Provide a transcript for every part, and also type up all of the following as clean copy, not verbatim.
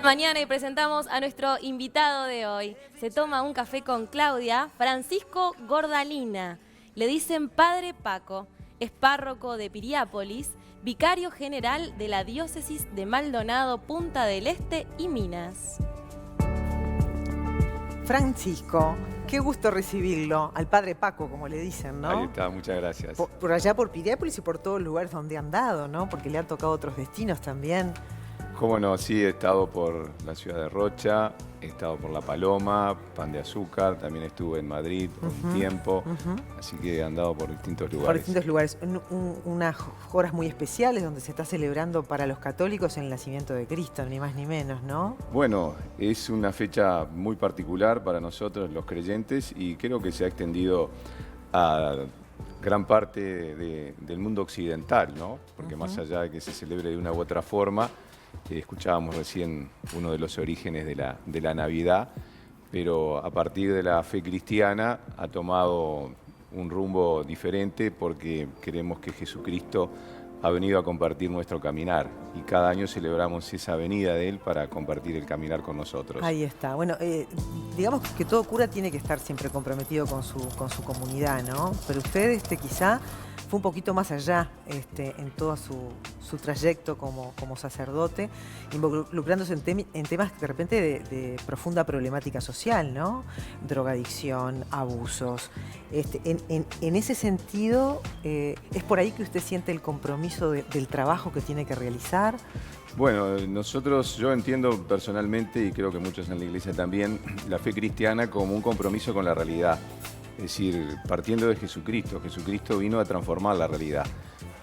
Mañana y presentamos a nuestro invitado de hoy. Se toma un café con Claudia, Francisco Gordalina. Le dicen Padre Paco. Es párroco de Piriápolis, vicario general de la diócesis de Maldonado, Punta del Este y Minas. Francisco, qué gusto recibirlo, al Padre Paco, como le dicen, ¿no? Ahí está, muchas gracias. Por allá por Piriápolis y por todos los lugares donde ha andado, ¿no? Porque le han tocado otros destinos también. Cómo no, sí, he estado por la ciudad de Rocha, he estado por La Paloma, Pan de Azúcar, también estuve en Madrid por un tiempo, así que he andado por distintos lugares. Por distintos lugares. Unas horas muy especiales donde se está celebrando para los católicos el nacimiento de Cristo, ni más ni menos, ¿no? Bueno, es una fecha muy particular para nosotros los creyentes y creo que se ha extendido a gran parte del mundo occidental, ¿no? Porque más allá de que se celebre de una u otra forma, escuchábamos recién uno de los orígenes de la Navidad, pero a partir de la fe cristiana ha tomado un rumbo diferente porque queremos que Jesucristo ha venido a compartir nuestro caminar y cada año celebramos esa venida de Él para compartir el caminar con nosotros. Ahí está. Bueno, digamos que todo cura tiene que estar siempre comprometido con su comunidad, ¿no? Pero usted quizá fue un poquito más allá en todo su trayecto como sacerdote, involucrándose en temas de repente de profunda problemática social, ¿no? Drogadicción, abusos. En ese sentido, ¿es por ahí que usted siente el compromiso del trabajo que tiene que realizar? Bueno, yo entiendo personalmente, y creo que muchos en la iglesia también, la fe cristiana como un compromiso con la realidad. Es decir, partiendo de Jesucristo. Jesucristo vino a transformar la realidad.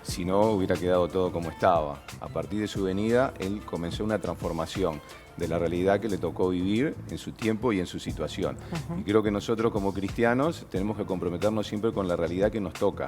Si no, hubiera quedado todo como estaba. A partir de su venida, Él comenzó una transformación de la realidad que le tocó vivir en su tiempo y en su situación. Y creo que nosotros como cristianos tenemos que comprometernos siempre con la realidad que nos toca.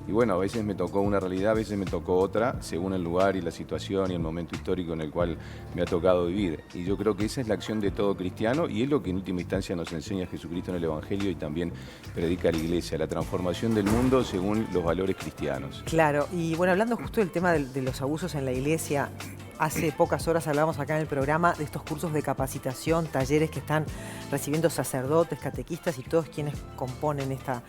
Y bueno, a veces me tocó una realidad, a veces me tocó otra, según el lugar y la situación y el momento histórico en el cual me ha tocado vivir. Y yo creo que esa es la acción de todo cristiano y es lo que en última instancia nos enseña Jesucristo en el Evangelio y también predica la Iglesia, la transformación del mundo según los valores cristianos. Claro, y bueno, hablando justo del tema de los abusos en la Iglesia, hace pocas horas hablábamos acá en el programa de estos cursos de capacitación, talleres que están recibiendo sacerdotes, catequistas y todos quienes componen esta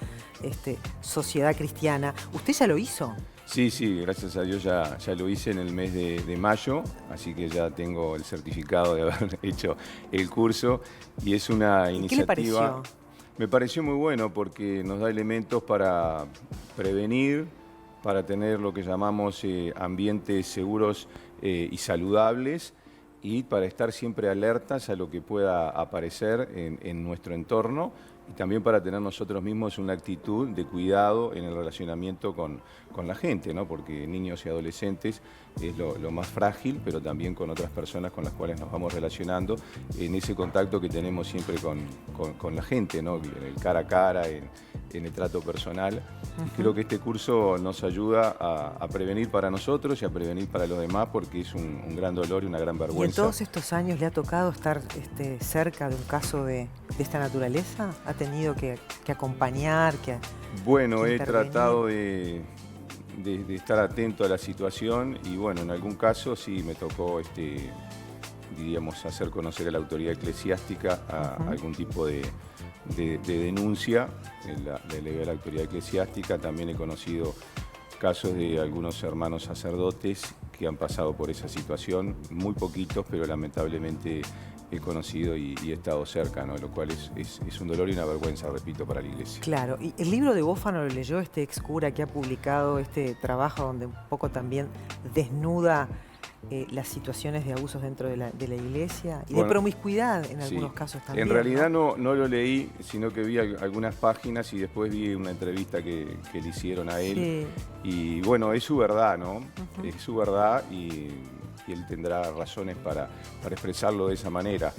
sociedad cristiana. ¿Usted ya lo hizo? Sí, gracias a Dios ya lo hice en el mes de mayo, así que ya tengo el certificado de haber hecho el curso y es una iniciativa. ¿Qué le pareció? Me pareció muy bueno porque nos da elementos para prevenir, para tener lo que llamamos ambientes seguros y saludables y para estar siempre alertas a lo que pueda aparecer en nuestro entorno y también para tener nosotros mismos una actitud de cuidado en el relacionamiento con la gente, ¿no? Porque niños y adolescentes es lo más frágil, pero también con otras personas con las cuales nos vamos relacionando en ese contacto que tenemos siempre con la gente, ¿no? En el cara a cara, en el trato personal. Y creo que este curso nos ayuda a prevenir para nosotros y a prevenir para los demás porque es un gran dolor y una gran vergüenza. ¿Y en todos estos años le ha tocado estar cerca de un caso de esta naturaleza? ¿Ha tenido que acompañar, Bueno, he intervenir? tratado de estar atento a la situación y bueno, en algún caso sí me tocó, diríamos, hacer conocer a la autoridad eclesiástica algún tipo de denuncia, de legal a la autoridad eclesiástica. También he conocido casos de algunos hermanos sacerdotes que han pasado por esa situación, muy poquitos, pero lamentablemente he conocido y he estado cerca, ¿no? Lo cual es un dolor y una vergüenza, repito, para la Iglesia. Claro, y el libro de Bófano lo leyó este ex cura que ha publicado este trabajo donde un poco también desnuda las situaciones de abusos dentro de la Iglesia y de promiscuidad en algunos casos también. En realidad no lo leí, sino que vi algunas páginas y después vi una entrevista que le hicieron a él. Sí. Y bueno, es su verdad, ¿no? Es su verdad y él tendrá razones para expresarlo de esa manera.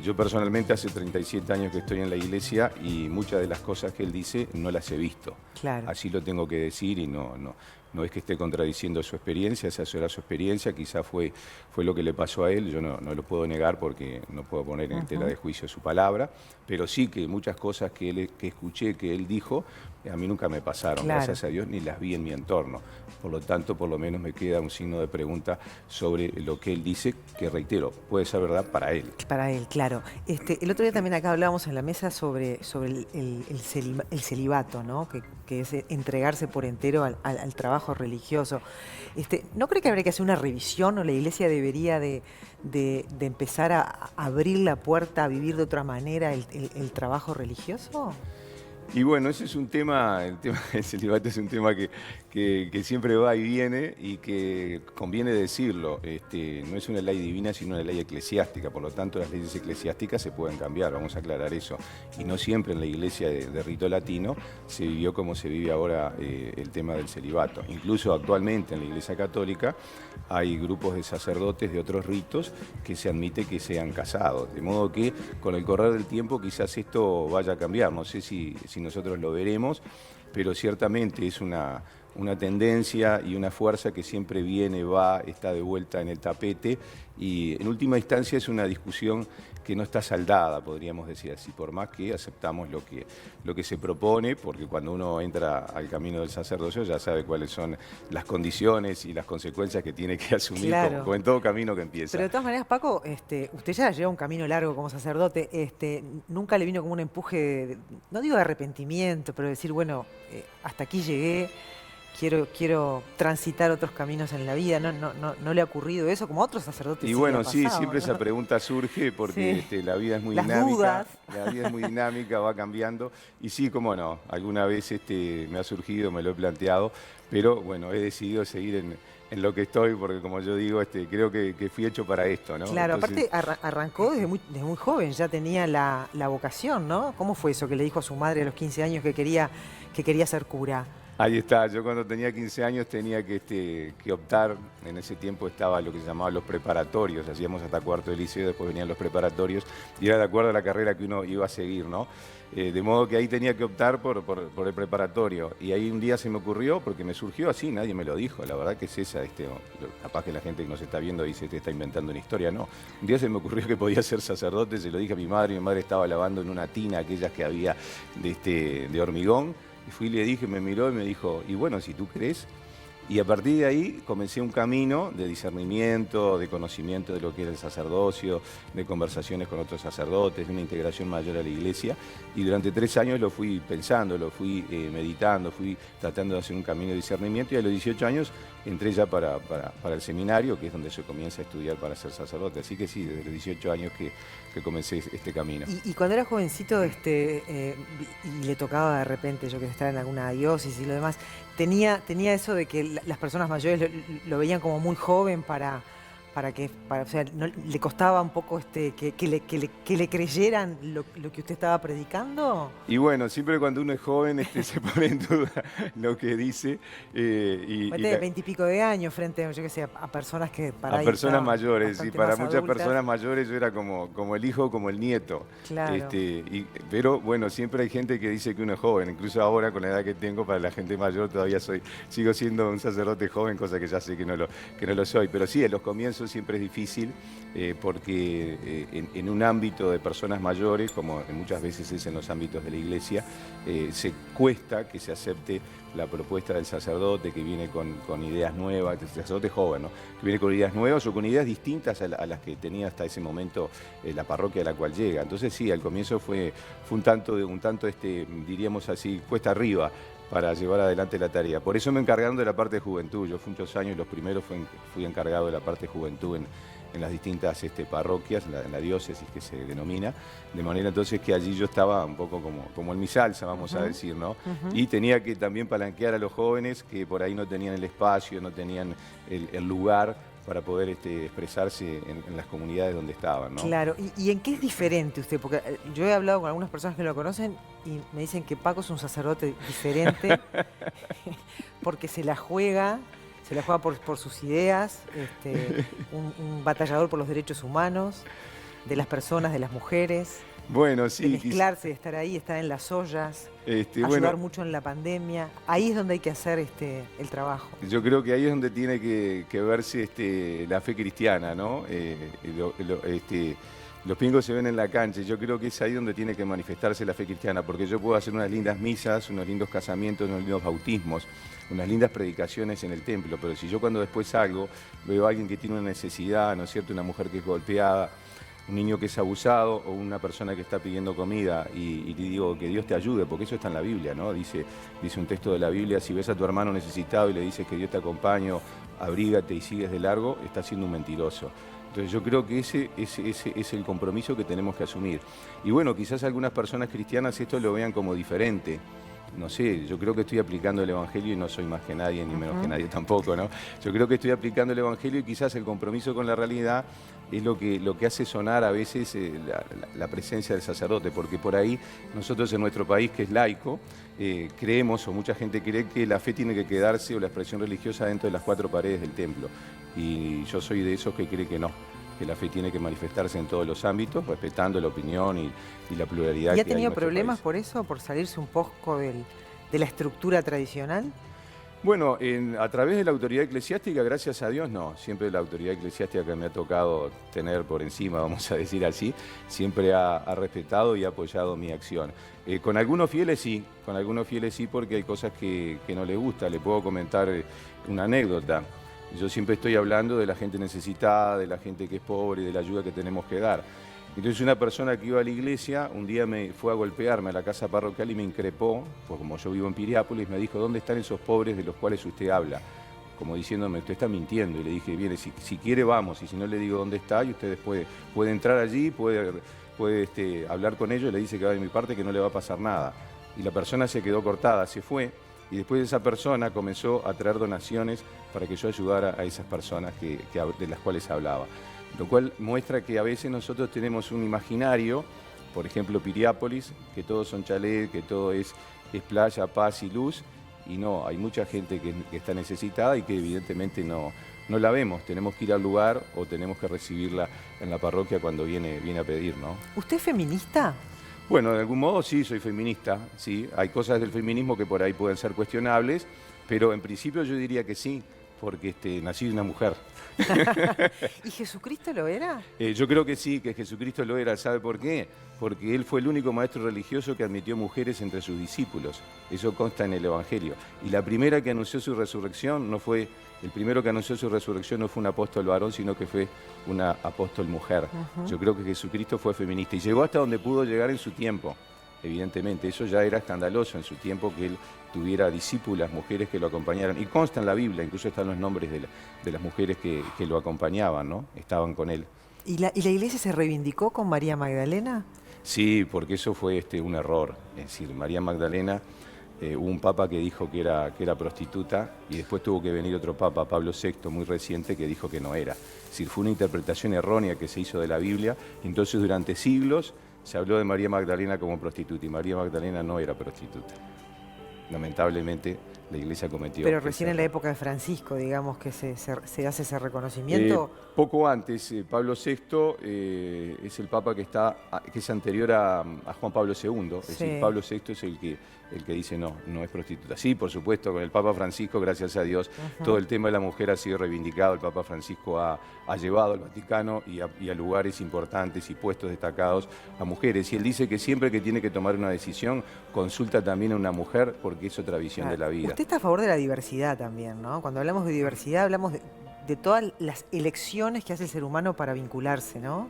Yo personalmente hace 37 años que estoy en la Iglesia y muchas de las cosas que él dice no las he visto. Claro. Así lo tengo que decir y no es que esté contradiciendo su experiencia, esa era su experiencia, quizá fue lo que le pasó a él, yo no lo puedo negar porque no puedo poner en tela de juicio su palabra, pero sí que muchas cosas que escuché que él dijo a mí nunca me pasaron, Claro. gracias a Dios, ni las vi en mi entorno. Por lo tanto, por lo menos me queda un signo de pregunta sobre lo que él dice, que reitero, puede ser verdad para él. Para él, claro. El otro día también acá hablábamos en la mesa sobre el celibato, ¿no? Que es entregarse por entero al trabajo religioso. ¿No cree que habría que hacer una revisión o la Iglesia debería de empezar a abrir la puerta a vivir de otra manera el trabajo religioso? Y bueno, ese es un tema, el tema del celibato es un tema que siempre va y viene y que conviene decirlo. No es una ley divina, sino una ley eclesiástica. Por lo tanto, las leyes eclesiásticas se pueden cambiar, vamos a aclarar eso. Y no siempre en la iglesia de rito latino se vivió como se vive ahora el tema del celibato. Incluso actualmente en la iglesia católica hay grupos de sacerdotes de otros ritos que se admite que sean casados. De modo que con el correr del tiempo quizás esto vaya a cambiar. No sé si nosotros lo veremos, pero ciertamente es una tendencia y una fuerza que siempre viene, va, está de vuelta en el tapete y en última instancia es una discusión que no está saldada, podríamos decir así, por más que aceptamos lo que se propone, porque cuando uno entra al camino del sacerdocio ya sabe cuáles son las condiciones y las consecuencias que tiene que asumir, Claro. como en todo camino que empieza. Pero de todas maneras, Paco, usted ya lleva un camino largo como sacerdote. ¿Nunca le vino como un empuje, no digo de arrepentimiento, pero decir, bueno, hasta aquí llegué, quiero transitar otros caminos en la vida? ¿No le ha ocurrido eso? Como a otros sacerdotes. Y sí bueno, le ha sí, pasado, siempre ¿no? esa pregunta surge porque Sí. la vida es muy Las dinámica. dudas. La vida es muy dinámica, va cambiando. Y sí, cómo no, alguna vez me ha surgido, me lo he planteado, pero bueno, he decidido seguir en lo que estoy, porque como yo digo, creo que fui hecho para esto, ¿no? Claro, Entonces, aparte arrancó desde muy joven, ya tenía la vocación, ¿no? ¿Cómo fue eso que le dijo a su madre a los 15 años que quería ser cura? ahí está, yo cuando tenía 15 años tenía que optar, en ese tiempo estaba lo que se llamaba los preparatorios, hacíamos hasta cuarto de liceo, después venían los preparatorios, y era de acuerdo a la carrera que uno iba a seguir, ¿no? De modo que ahí tenía que optar por el preparatorio, y ahí un día se me ocurrió, porque me surgió así, nadie me lo dijo, la verdad que es esa, capaz que la gente que nos está viendo dice, te está inventando una historia, no. Un día se me ocurrió que podía ser sacerdote, se lo dije a mi madre estaba lavando en una tina, aquellas que había de hormigón, y fui y le dije, me miró y me dijo, y bueno, si tú crees. Y a partir de ahí comencé un camino de discernimiento, de conocimiento de lo que era el sacerdocio, de conversaciones con otros sacerdotes, de una integración mayor a la iglesia. Y durante 3 años lo fui pensando, lo fui meditando, fui tratando de hacer un camino de discernimiento. Y a los 18 años entré ya para el seminario, que es donde se comienza a estudiar para ser sacerdote. Así que sí, desde los 18 años que comencé este camino. Y cuando era jovencito y le tocaba de repente, yo que sé, estar en alguna diócesis y lo demás, tenía eso de que las personas mayores lo veían como muy joven o sea, le costaba un poco que le creyeran lo que usted estaba predicando. Y bueno, siempre cuando uno es joven se pone en duda lo que dice. De 20 y pico de años frente, yo que sé, a personas que para a ahí personas estaban mayores, y bastante para más muchas adultas. personas mayores yo era como el hijo, como el nieto. Claro. Pero bueno, siempre hay gente que dice que uno es joven, incluso ahora con la edad que tengo, para la gente mayor todavía sigo siendo un sacerdote joven, cosa que ya sé que no lo soy. Pero sí, en los comienzos siempre es difícil, porque en un ámbito de personas mayores, como muchas veces es en los ámbitos de la iglesia, se cuesta que se acepte la propuesta del sacerdote que viene con ideas nuevas, el sacerdote joven, ¿no? Que viene con ideas nuevas o con ideas distintas a las que tenía hasta ese momento la parroquia a la cual llega. Entonces sí, al comienzo fue un tanto, diríamos así, cuesta arriba para llevar adelante la tarea. Por eso me encargaron de la parte de juventud. Yo fui muchos años, los primeros fui encargado de la parte de juventud en las distintas parroquias, en la diócesis que se denomina, de manera entonces que allí yo estaba un poco como en mi salsa, vamos a decir, ¿no? Y tenía que también palanquear a los jóvenes que por ahí no tenían el espacio, no tenían el lugar para poder expresarse en las comunidades donde estaban, ¿no? Claro, ¿y en qué es diferente usted? Porque yo he hablado con algunas personas que lo conocen y me dicen que Paco es un sacerdote diferente porque se la juega por sus ideas, un batallador por los derechos humanos, de las personas, de las mujeres, Bueno, sí. de mezclarse, de estar ahí, estar en las ollas, ayudar bueno, mucho en la pandemia. Ahí es donde hay que hacer el trabajo. yo creo que ahí es donde tiene que verse la fe cristiana, ¿no? Los pingos se ven en la cancha y yo creo que es ahí donde tiene que manifestarse la fe cristiana, porque yo puedo hacer unas lindas misas, unos lindos casamientos, unos lindos bautismos, unas lindas predicaciones en el templo, pero si yo cuando después salgo veo a alguien que tiene una necesidad, ¿no es cierto?, una mujer que es golpeada, un niño que es abusado o una persona que está pidiendo comida y le digo que Dios te ayude, porque eso está en la Biblia, ¿no? Dice un texto de la Biblia, si ves a tu hermano necesitado y le dices que Dios te acompañe, abrígate y sigues de largo, estás siendo un mentiroso. Entonces yo creo que ese es el compromiso que tenemos que asumir. Y bueno, quizás algunas personas cristianas esto lo vean como diferente. No sé, yo creo que estoy aplicando el Evangelio y no soy más que nadie, ni menos que nadie tampoco, ¿no? Yo creo que estoy aplicando el Evangelio y quizás el compromiso con la realidad es lo que hace sonar a veces la presencia del sacerdote, porque por ahí nosotros en nuestro país, que es laico, creemos, o mucha gente cree, que la fe tiene que quedarse, o la expresión religiosa, dentro de las cuatro paredes del templo. Y yo soy de esos que cree que no, que la fe tiene que manifestarse en todos los ámbitos, respetando la opinión y la pluralidad. ¿Y ha que hay tenido en nuestro problemas país. por eso, por salirse un poco de la estructura tradicional? Bueno, a través de la autoridad eclesiástica, gracias a Dios, no. Siempre la autoridad eclesiástica que me ha tocado tener por encima, vamos a decir así, siempre ha respetado y ha apoyado mi acción. Con algunos fieles sí, porque hay cosas que no les gusta. Le puedo comentar una anécdota. Yo siempre estoy hablando de la gente necesitada, de la gente que es pobre, de la ayuda que tenemos que dar. Entonces una persona que iba a la iglesia un día me fue a golpearme a la casa parroquial y me increpó, pues como yo vivo en Piriápolis, me dijo, ¿dónde están esos pobres de los cuales usted habla? Como diciéndome, usted está mintiendo. Y le dije, bien, si quiere vamos, y si no le digo dónde está, y usted después puede entrar allí, puede hablar con ellos, y le dice que va de mi parte, que no le va a pasar nada. Y la persona se quedó cortada, se fue, y después esa persona comenzó a traer donaciones para que yo ayudara a esas personas de las cuales hablaba. Lo cual muestra que a veces nosotros tenemos un imaginario, por ejemplo Piriápolis, que todos son chalés, que todo es playa, paz y luz, y no, hay mucha gente que está necesitada y que evidentemente no la vemos. Tenemos que ir al lugar o tenemos que recibirla en la parroquia cuando viene a pedir, ¿no? ¿Usted es feminista? Bueno, de algún modo sí, soy feminista, sí. Hay cosas del feminismo que por ahí pueden ser cuestionables, pero en principio yo diría que sí, porque nací de una mujer. ¿Y Jesucristo lo era? Yo creo que sí, que Jesucristo lo era. ¿Sabe por qué? Porque él fue el único maestro religioso que admitió mujeres entre sus discípulos. Eso consta en el Evangelio. Y la primera que anunció su resurrección el primero que anunció su resurrección no fue un apóstol varón, sino que fue una apóstol mujer. Yo creo que Jesucristo fue feminista y llegó hasta donde pudo llegar en su tiempo. Evidentemente, eso ya era escandaloso en su tiempo que él tuviera discípulas, mujeres que lo acompañaran. Y consta en la Biblia, incluso están los nombres de las mujeres que lo acompañaban, ¿no? Estaban con él. ¿Y la iglesia se reivindicó con María Magdalena? Sí, porque eso fue un error. Es decir, María Magdalena, hubo un papa que dijo que era prostituta y después tuvo que venir otro papa, Pablo VI, muy reciente, que dijo que no era. Es decir, fue una interpretación errónea que se hizo de la Biblia. Entonces, durante siglos se habló de María Magdalena como prostituta y María Magdalena no era prostituta. Lamentablemente, la iglesia cometió... Pero recién en la época de Francisco, digamos, que se hace ese reconocimiento. Poco antes, Pablo VI es el papa que es anterior a Juan Pablo II. Es decir, Pablo VI es el que dice no es prostituta. Sí, por supuesto, con el Papa Francisco, gracias a Dios, todo el tema de la mujer ha sido reivindicado. El Papa Francisco ha llevado al Vaticano y a lugares importantes y puestos destacados a mujeres. Y él dice que siempre que tiene que tomar una decisión, consulta también a una mujer porque es otra visión de la vida. Usted está a favor de la diversidad también, ¿no? Cuando hablamos de diversidad, hablamos de todas las elecciones que hace el ser humano para vincularse, ¿no?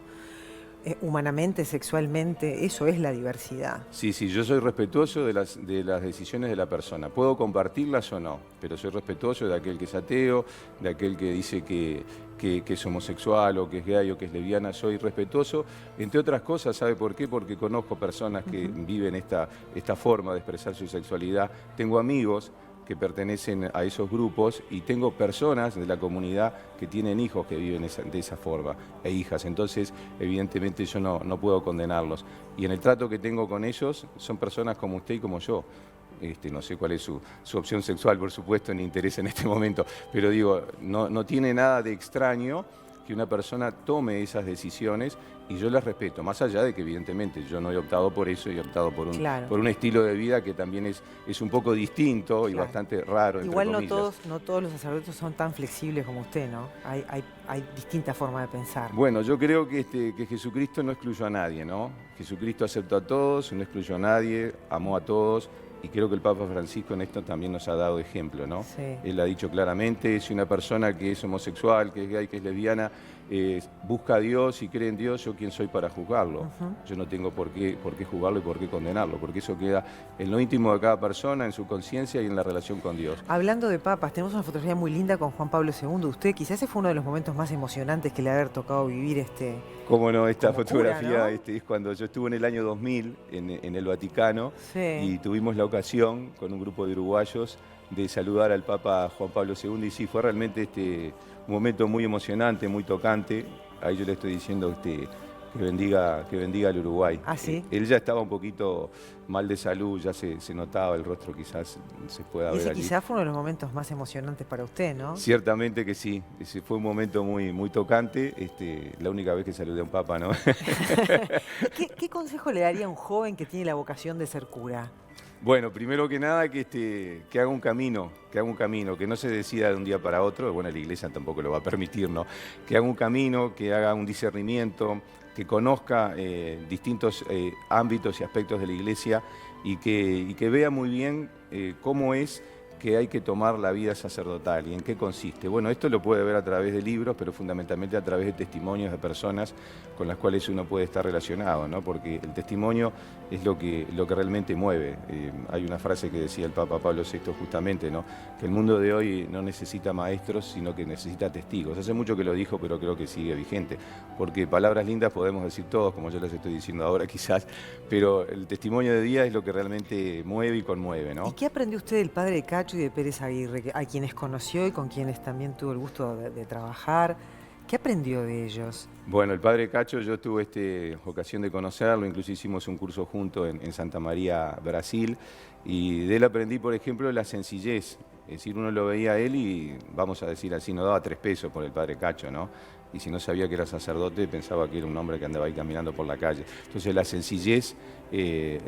Humanamente, sexualmente, eso es la diversidad. Sí, yo soy respetuoso de las decisiones de la persona. Puedo compartirlas o no, pero soy respetuoso de aquel que es ateo, de aquel que dice que es homosexual o que es gay o que es lesbiana. Soy respetuoso, entre otras cosas. ¿Sabe por qué? Porque conozco personas que viven esta forma de expresar su sexualidad. Tengo amigos que pertenecen a esos grupos y tengo personas de la comunidad que tienen hijos que viven de esa forma e hijas. Entonces, evidentemente yo no puedo condenarlos. Y en el trato que tengo con ellos son personas como usted y como yo. No sé cuál es su opción sexual, por supuesto, ni interés en este momento, pero digo, no tiene nada de extraño que una persona tome esas decisiones y yo las respeto, más allá de que evidentemente yo no he optado por eso, he optado por un estilo de vida que también es un poco distinto y bastante raro. Igual no todos los sacerdotes son tan flexibles como usted, ¿no? Hay distintas formas de pensar. Bueno, yo creo que Jesucristo no excluyó a nadie, ¿no? Jesucristo aceptó a todos, no excluyó a nadie, amó a todos. Y creo que el Papa Francisco en esto también nos ha dado ejemplo, ¿no? Sí. Él ha dicho claramente, si una persona que es homosexual, que es gay, que es lesbiana, busca a Dios y cree en Dios, ¿yo quién soy para juzgarlo? Yo no tengo por qué juzgarlo y por qué condenarlo, porque eso queda en lo íntimo de cada persona, en su conciencia y en la relación con Dios. Hablando de papas, tenemos una fotografía muy linda con Juan Pablo II. Usted quizás ese fue uno de los momentos más emocionantes que le ha haber tocado vivir Cómo no, esta fotografía cura, ¿no? Es cuando yo estuve en el año 2000 en el Vaticano, sí. Y tuvimos la ocasión con un grupo de uruguayos de saludar al Papa Juan Pablo II y sí, fue realmente un momento muy emocionante, muy tocante. Ahí yo le estoy diciendo que bendiga al Uruguay. ¿Ah, sí? Él ya estaba un poquito mal de salud, ya se notaba el rostro, quizás se pueda ver ese allí. quizás fue uno de los momentos más emocionantes para usted, ¿no? Ciertamente que sí, ese fue un momento muy, muy tocante, la única vez que saludé a un papa, ¿no? ¿Qué consejo le daría a un joven que tiene la vocación de ser cura? Bueno, primero que nada que haga un camino, que no se decida de un día para otro, bueno, la iglesia tampoco lo va a permitir, ¿no? Que haga un camino, que haga un discernimiento, que conozca distintos ámbitos y aspectos de la iglesia y que vea muy bien cómo es que hay que tomar la vida sacerdotal y en qué consiste. Bueno, esto lo puede ver a través de libros, pero fundamentalmente a través de testimonios de personas con las cuales uno puede estar relacionado, ¿no? Porque el testimonio es lo que realmente mueve. Hay una frase que decía el Papa Pablo VI justamente, ¿no? Que el mundo de hoy no necesita maestros, sino que necesita testigos. Hace mucho que lo dijo, pero creo que sigue vigente, porque palabras lindas podemos decir todos, como yo las estoy diciendo ahora quizás, pero el testimonio de vida es lo que realmente mueve y conmueve, ¿no? ¿Y qué aprendió usted del padre Cacho y de Pérez Aguirre, a quienes conoció y con quienes también tuvo el gusto de trabajar? ¿Qué aprendió de ellos? Bueno, el padre Cacho, yo tuve ocasión de conocerlo, incluso hicimos un curso junto en Santa María, Brasil, y de él aprendí, por ejemplo, la sencillez. Es decir, uno lo veía a él y, vamos a decir así, no daba 3 pesos por el padre Cacho, ¿no? Y si no sabía que era sacerdote, pensaba que era un hombre que andaba ahí caminando por la calle. Entonces la sencillez,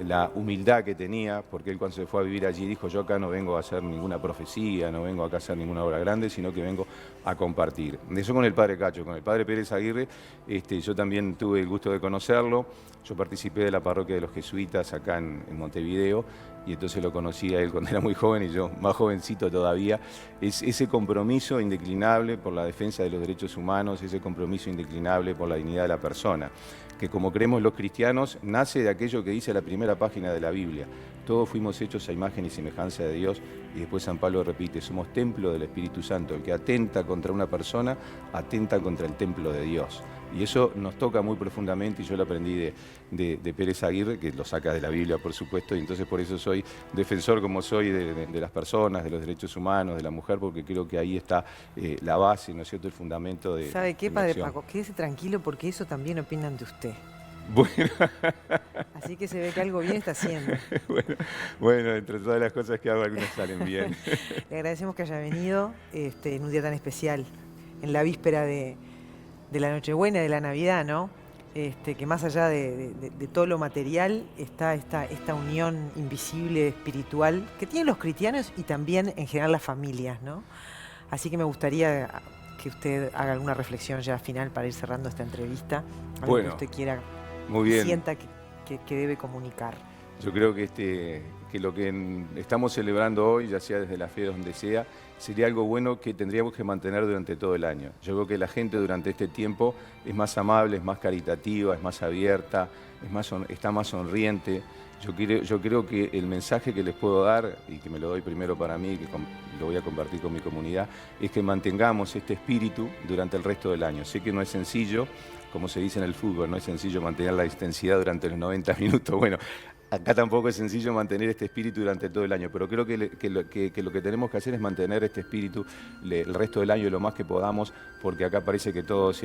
la humildad que tenía, porque él cuando se fue a vivir allí dijo, yo acá no vengo a hacer ninguna profecía, no vengo acá a hacer ninguna obra grande, sino que vengo a compartir. Eso con el padre Cacho. Con el padre Pérez Aguirre, yo también tuve el gusto de conocerlo. Yo participé de la parroquia de los jesuitas acá en Montevideo, y entonces lo conocí a él cuando era muy joven y yo más jovencito todavía. Es ese compromiso indeclinable por la defensa de los derechos humanos, ese compromiso indeclinable por la dignidad de la persona, que como creemos los cristianos, nace de aquello que dice la primera página de la Biblia. Todos fuimos hechos a imagen y semejanza de Dios, y después San Pablo repite, somos templo del Espíritu Santo. El que atenta contra una persona, atenta contra el templo de Dios. Y eso nos toca muy profundamente, y yo lo aprendí de Pérez Aguirre, que lo saca de la Biblia, por supuesto, y entonces por eso soy defensor como soy de las personas, de los derechos humanos, de la mujer, porque creo que ahí está la base, ¿no es cierto?, el fundamento de... ¿Sabe qué, padre Paco? Quédese tranquilo porque eso también opinan de usted. Bueno. Así que se ve que algo bien está haciendo. Bueno, entre todas las cosas que hago, algunas salen bien. Le agradecemos que haya venido en un día tan especial, en la víspera de la Nochebuena, de la Navidad, ¿no? Que más allá de todo lo material está esta unión invisible, espiritual, que tienen los cristianos y también en general las familias, ¿no? Así que me gustaría que usted haga alguna reflexión ya final para ir cerrando esta entrevista. Algo que usted quiera, muy bien. Sienta que debe comunicar. Yo creo que lo que estamos celebrando hoy, ya sea desde la fe donde sea, sería algo bueno que tendríamos que mantener durante todo el año. Yo creo que la gente durante este tiempo es más amable, es más caritativa, es más abierta, está más sonriente. Yo creo que el mensaje que les puedo dar, y que me lo doy primero para mí, que lo voy a compartir con mi comunidad, es que mantengamos este espíritu durante el resto del año. Sé que no es sencillo, como se dice en el fútbol, no es sencillo mantener la intensidad durante los 90 minutos. Bueno, acá tampoco es sencillo mantener este espíritu durante todo el año, pero creo que lo que tenemos que hacer es mantener este espíritu el resto del año lo más que podamos, porque acá parece que todos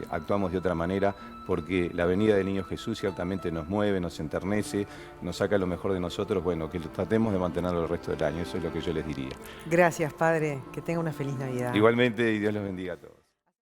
actuamos de otra manera, porque la venida del Niño Jesús ciertamente nos mueve, nos enternece, nos saca lo mejor de nosotros. Bueno, que tratemos de mantenerlo el resto del año, eso es lo que yo les diría. Gracias, padre, que tenga una feliz Navidad. Igualmente, y Dios los bendiga a todos.